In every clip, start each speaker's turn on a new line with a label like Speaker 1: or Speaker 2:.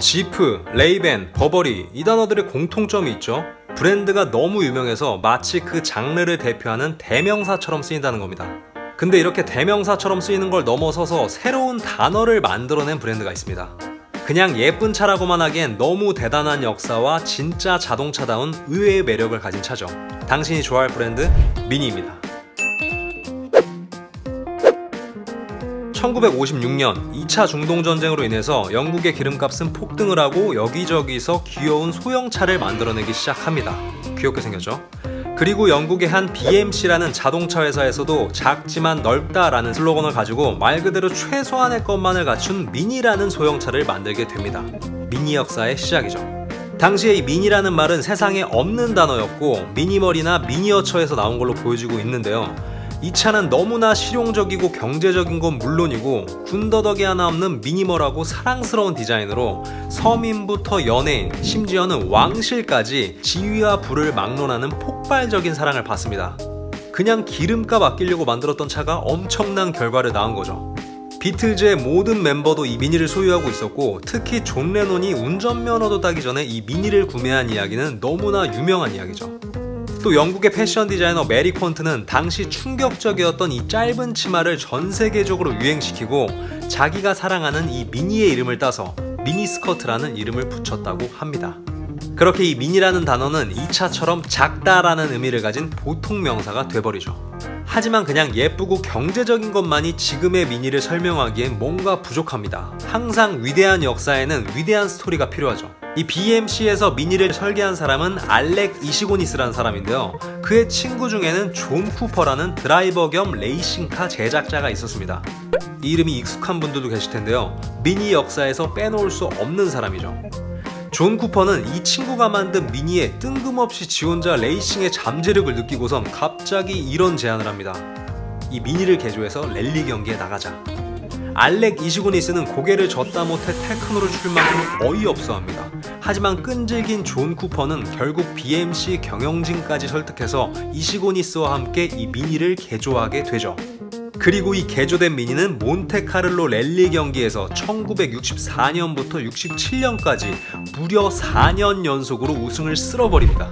Speaker 1: 지프, 레이벤, 버버리 이 단어들의 공통점이 있죠. 브랜드가 너무 유명해서 마치 그 장르를 대표하는 대명사처럼 쓰인다는 겁니다. 근데 이렇게 대명사처럼 쓰이는 걸 넘어서서 새로운 단어를 만들어낸 브랜드가 있습니다. 그냥 예쁜 차라고만 하기엔 너무 대단한 역사와 진짜 자동차다운 의외의 매력을 가진 차죠. 당신이 좋아할 브랜드 미니입니다. 1956년 2차 중동전쟁으로 인해서 영국의 기름값은 폭등을 하고 여기저기서 귀여운 소형차를 만들어내기 시작합니다. 귀엽게 생겼죠? 그리고 영국의 한 BMC라는 자동차 회사에서도 작지만 넓다라는 슬로건을 가지고 말 그대로 최소한의 것만을 갖춘 미니라는 소형차를 만들게 됩니다. 미니 역사의 시작이죠. 당시에 이 미니라는 말은 세상에 없는 단어였고 미니멀이나 미니어처에서 나온 걸로 보여지고 있는데요. 이 차는 너무나 실용적이고 경제적인 건 물론이고 군더더기 하나 없는 미니멀하고 사랑스러운 디자인으로 서민부터 연예인, 심지어는 왕실까지 지위와 부를 막론하는 폭발적인 사랑을 받습니다. 그냥 기름값 아끼려고 만들었던 차가 엄청난 결과를 낳은 거죠. 비틀즈의 모든 멤버도 이 미니를 소유하고 있었고 특히 존 레논이 운전면허도 따기 전에 이 미니를 구매한 이야기는 너무나 유명한 이야기죠. 또 영국의 패션 디자이너 메리 퀀트는 당시 충격적이었던 이 짧은 치마를 전 세계적으로 유행시키고 자기가 사랑하는 이 미니의 이름을 따서 미니스커트라는 이름을 붙였다고 합니다. 그렇게 이 미니라는 단어는 이 차처럼 작다라는 의미를 가진 보통 명사가 돼버리죠. 하지만 그냥 예쁘고 경제적인 것만이 지금의 미니를 설명하기엔 뭔가 부족합니다. 항상 위대한 역사에는 위대한 스토리가 필요하죠. 이 BMC에서 미니를 설계한 사람은 알렉 이시고니스라는 사람인데요. 그의 친구 중에는 존 쿠퍼라는 드라이버 겸 레이싱카 제작자가 있었습니다. 이 이름이 익숙한 분들도 계실 텐데요. 미니 역사에서 빼놓을 수 없는 사람이죠. 존 쿠퍼는 이 친구가 만든 미니에 뜬금없이 지 혼자 레이싱의 잠재력을 느끼고선 갑자기 이런 제안을 합니다. 이 미니를 개조해서 랠리 경기에 나가자. 알렉 이시고니스는 고개를 젓다 못해 테크노를 출 만큼 어이없어 합니다. 하지만 끈질긴 존 쿠퍼는 결국 BMC 경영진까지 설득해서 이시고니스와 함께 이 미니를 개조하게 되죠. 그리고 이 개조된 미니는 몬테카를로 랠리 경기에서 1964년부터 67년까지 무려 4년 연속으로 우승을 쓸어버립니다.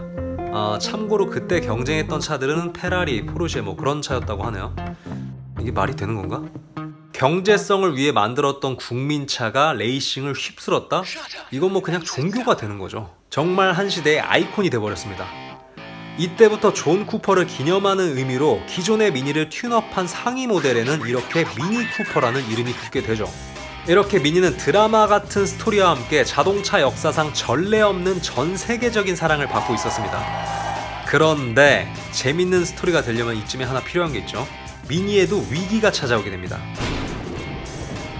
Speaker 1: 참고로 그때 경쟁했던 차들은 페라리, 포르쉐 뭐 그런 차였다고 하네요. 이게 말이 되는 건가? 경제성을 위해 만들었던 국민차가 레이싱을 휩쓸었다? 이건 뭐 그냥 종교가 되는 거죠. 정말 한 시대의 아이콘이 돼버렸습니다. 이때부터 존 쿠퍼를 기념하는 의미로 기존의 미니를 튠업한 상위 모델에는 이렇게 미니 쿠퍼라는 이름이 붙게 되죠. 이렇게 미니는 드라마 같은 스토리와 함께 자동차 역사상 전례 없는 전 세계적인 사랑을 받고 있었습니다. 그런데 재밌는 스토리가 되려면 이쯤에 하나 필요한 게 있죠. 미니에도 위기가 찾아오게 됩니다.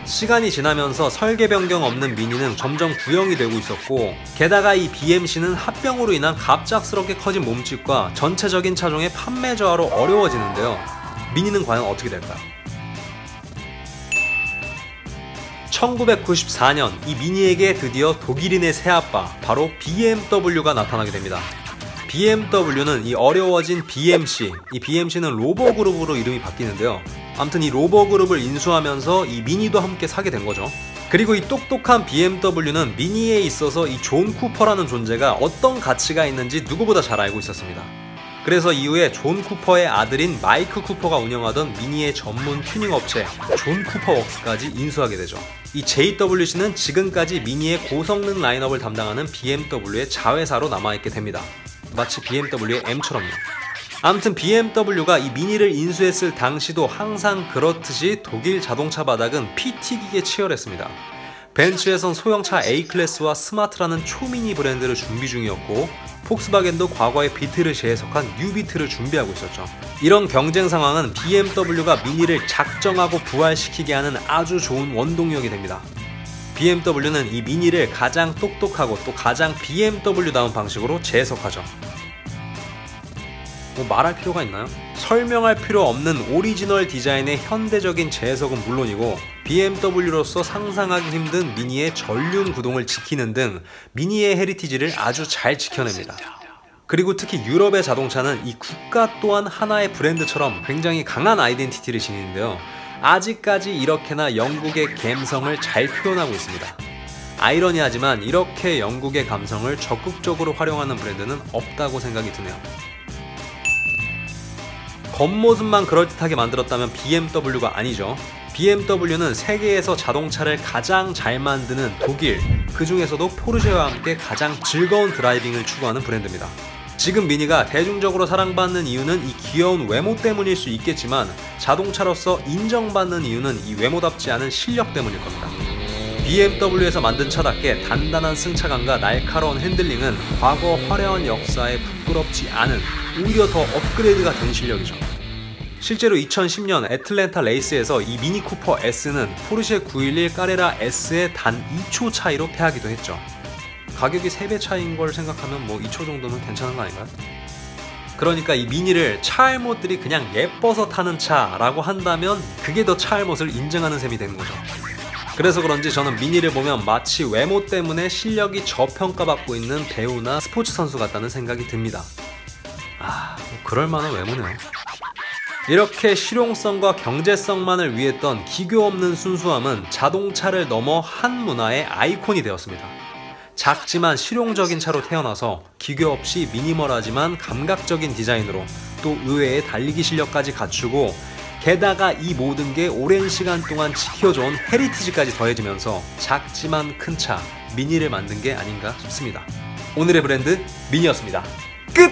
Speaker 1: 시간이 지나면서 설계 변경 없는 미니는 점점 구형이 되고 있었고 게다가 이 BMC는 합병으로 인한 갑작스럽게 커진 몸집과 전체적인 차종의 판매 저하로 어려워지는데요. 미니는 과연 어떻게 될까요? 1994년 이 미니에게 드디어 독일인의 새아빠 바로 BMW가 나타나게 됩니다. BMW는 이 어려워진 BMC, 이 BMC는 로버 그룹으로 이름이 바뀌는데요. 아무튼 이 로버 그룹을 인수하면서 이 미니도 함께 사게 된 거죠. 그리고 이 똑똑한 BMW는 미니에 있어서 이 존 쿠퍼라는 존재가 어떤 가치가 있는지 누구보다 잘 알고 있었습니다. 그래서 이후에 존 쿠퍼의 아들인 마이크 쿠퍼가 운영하던 미니의 전문 튜닝 업체 존 쿠퍼 웍스까지 인수하게 되죠. 이 JWC는 지금까지 미니의 고성능 라인업을 담당하는 BMW의 자회사로 남아있게 됩니다. 마치 BMW의 M처럼요. 아무튼 BMW가 이 미니를 인수했을 당시도 항상 그렇듯이 독일 자동차 바닥은 피 튀기게 치열했습니다. 벤츠에선 소형차 A클래스와 스마트라는 초미니 브랜드를 준비 중이었고 폭스바겐도 과거의 비트를 재해석한 뉴비트를 준비하고 있었죠. 이런 경쟁 상황은 BMW가 미니를 작정하고 부활시키게 하는 아주 좋은 원동력이 됩니다. BMW는 이 미니를 가장 똑똑하고 또 가장 BMW다운 방식으로 재해석하죠. 뭐 말할 필요가 있나요? 설명할 필요 없는 오리지널 디자인의 현대적인 재해석은 물론이고 BMW로서 상상하기 힘든 미니의 전륜 구동을 지키는 등 미니의 헤리티지를 아주 잘 지켜냅니다. 그리고 특히 유럽의 자동차는 이 국가 또한 하나의 브랜드처럼 굉장히 강한 아이덴티티를 지니는데요. 아직까지 이렇게나 영국의 감성을 잘 표현하고 있습니다. 아이러니하지만 이렇게 영국의 감성을 적극적으로 활용하는 브랜드는 없다고 생각이 드네요. 겉모습만 그럴듯하게 만들었다면 BMW가 아니죠. BMW는 세계에서 자동차를 가장 잘 만드는 독일, 그 중에서도 포르쉐와 함께 가장 즐거운 드라이빙을 추구하는 브랜드입니다. 지금 미니가 대중적으로 사랑받는 이유는 이 귀여운 외모 때문일 수 있겠지만 자동차로서 인정받는 이유는 이 외모답지 않은 실력 때문일 겁니다. BMW에서 만든 차답게 단단한 승차감과 날카로운 핸들링은 과거 화려한 역사에 부끄럽지 않은, 오히려 더 업그레이드가 된 실력이죠. 실제로 2010년 애틀랜타 레이스에서 이 미니 쿠퍼 S는 포르쉐 911 까레라 S의 단 2초 차이로 패하기도 했죠. 가격이 3배 차이인 걸 생각하면 뭐 2초 정도면 괜찮은 거 아닌가요? 그러니까 이 미니를 차알못들이 그냥 예뻐서 타는 차라고 한다면 그게 더 차알못을 인정하는 셈이 되는 거죠. 그래서 그런지 저는 미니를 보면 마치 외모 때문에 실력이 저평가받고 있는 배우나 스포츠 선수 같다는 생각이 듭니다. 뭐 그럴만한 외모네요. 이렇게 실용성과 경제성만을 위했던 기교 없는 순수함은 자동차를 넘어 한 문화의 아이콘이 되었습니다. 작지만 실용적인 차로 태어나서 기교 없이 미니멀하지만 감각적인 디자인으로 또 의외의 달리기 실력까지 갖추고 게다가 이 모든 게 오랜 시간 동안 지켜져온 헤리티지까지 더해지면서 작지만 큰 차 미니를 만든 게 아닌가 싶습니다. 오늘의 브랜드 미니였습니다. 끝!